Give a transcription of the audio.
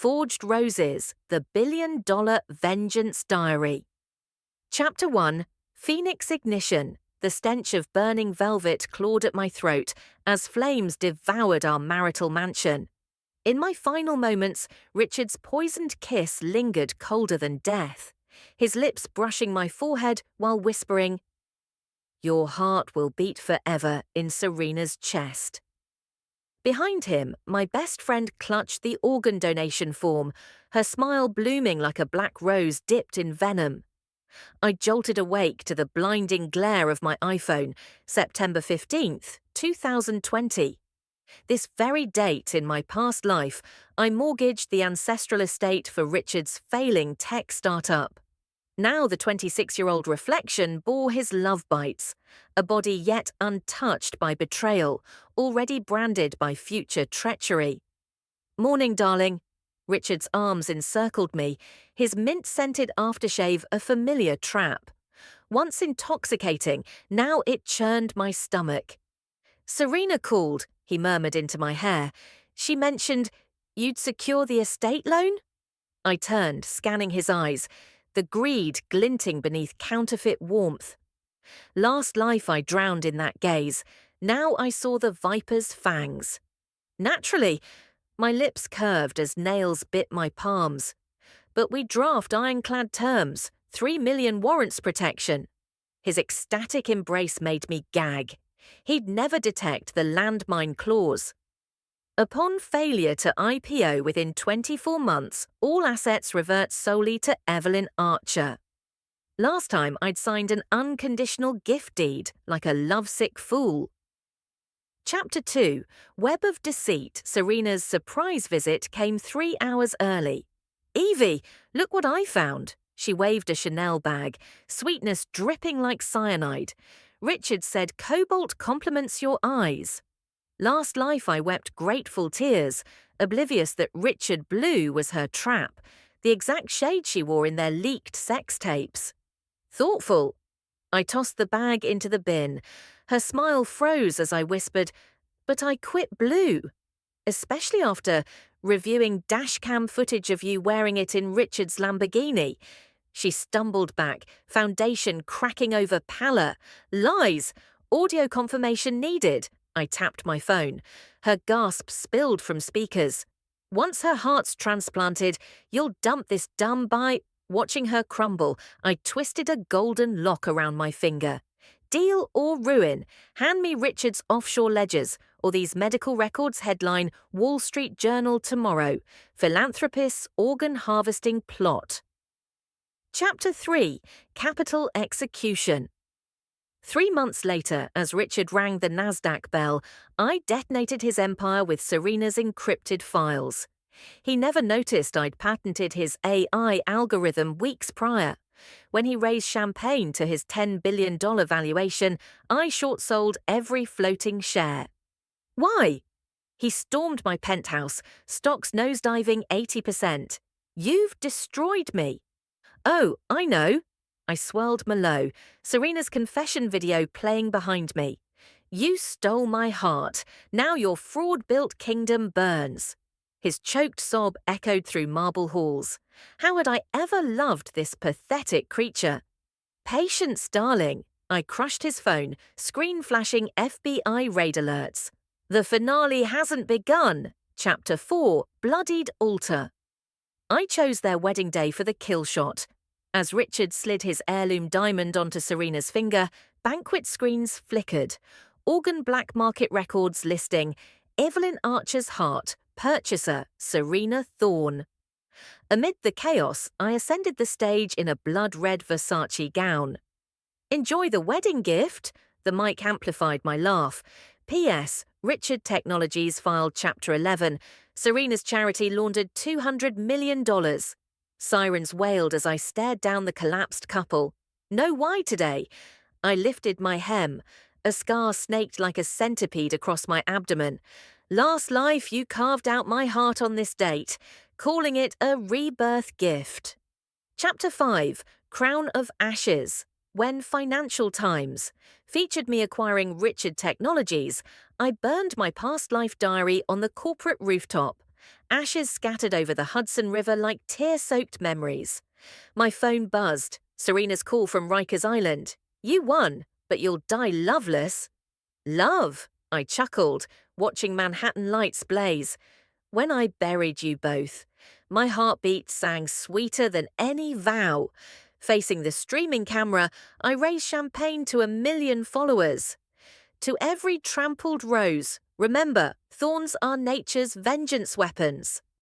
Forged Roses, The Billion-Dollar Vengeance Diary. Chapter 1. Phoenix Ignition. The stench of burning velvet clawed at my throat as flames devoured our marital mansion. In my final moments, Richard's poisoned kiss lingered colder than death, his lips brushing my forehead while whispering, "Your heart will beat forever in Serena's chest." Behind him, my best friend clutched the organ donation form, her smile blooming like a black rose dipped in venom. I jolted awake to the blinding glare of my iPhone, September 15th, 2020. This very date in my past life, I mortgaged the ancestral estate for Richard's failing tech startup. Now the 26-year-old reflection bore his love bites, a body yet untouched by betrayal, already branded by future treachery. "Morning, darling." Richard's arms encircled me, his mint-scented aftershave a familiar trap. Once intoxicating, now it churned my stomach. "Serena called," he murmured into my hair. "She mentioned you'd secure the estate loan?" I turned, scanning his eyes, the greed glinting beneath counterfeit warmth. Last life I drowned in that gaze. Now I saw the viper's fangs. Naturally, my lips curved as nails bit my palms. "But we draft ironclad terms, 3 million warrants protection." His ecstatic embrace made me gag. He'd never detect the landmine clause. "Upon failure to IPO within 24 months, all assets revert solely to Evelyn Archer." Last time I'd signed an unconditional gift deed, like a lovesick fool. Chapter 2. Web of Deceit. Serena's surprise visit came 3 hours early. "Evie, look what I found." She waved a Chanel bag, sweetness dripping like cyanide. "Richard said cobalt complements your eyes." Last life I wept grateful tears, oblivious that Richard Blue was her trap, the exact shade she wore in their leaked sex tapes. "Thoughtful." I tossed the bag into the bin. Her smile froze as I whispered, "But I quit Blue." Especially after reviewing dashcam footage of you wearing it in Richard's Lamborghini. She stumbled back, foundation cracking over pallor. "Lies! Audio confirmation needed." I tapped my phone. Her gasp spilled from speakers. "Once her heart's transplanted, you'll dump this dumb by—" Watching her crumble, I twisted a golden lock around my finger. "Deal or ruin. Hand me Richard's offshore ledgers, or these medical records headline Wall Street Journal tomorrow. Philanthropist's organ harvesting plot." Chapter 3. Capital Execution. 3 months later, as Richard rang the Nasdaq bell, I detonated his empire with Serena's encrypted files. He never noticed I'd patented his AI algorithm weeks prior. When he raised champagne to his $10 billion valuation, I short-sold every floating share. "Why?" He stormed my penthouse, stocks nosediving 80%. "You've destroyed me." "Oh, I know." I swirled Merlot, Serena's confession video playing behind me. "You stole my heart. Now your fraud-built kingdom burns." His choked sob echoed through marble halls. How had I ever loved this pathetic creature? "Patience, darling." I crushed his phone, screen flashing FBI raid alerts. "The finale hasn't begun." Chapter 4. Bloodied Altar. I chose their wedding day for the kill shot. As Richard slid his heirloom diamond onto Serena's finger, banquet screens flickered. Organ black market records listing Evelyn Archer's heart, purchaser Serena Thorne. Amid the chaos, I ascended the stage in a blood-red Versace gown. "Enjoy the wedding gift," the mic amplified my laugh. "P.S. Richard Technologies filed Chapter 11. Serena's charity laundered $200 million. Sirens wailed as I stared down the collapsed couple. "No why today." I lifted my hem. A scar snaked like a centipede across my abdomen. "Last life you carved out my heart on this date, calling it a rebirth gift." Chapter 5. Crown of Ashes. When Financial Times featured me acquiring Richard Technologies, I burned my past life diary on the corporate rooftop. Ashes scattered over the Hudson River like tear-soaked memories. My phone buzzed. Serena's call from Rikers Island. You won, but you'll die loveless. Love, I chuckled, watching Manhattan lights blaze. When I buried you both, my heartbeat sang sweeter than any vow. Facing the streaming camera, I raised champagne to 1 million followers. To every trampled rose, remember, thorns are nature's vengeance weapons.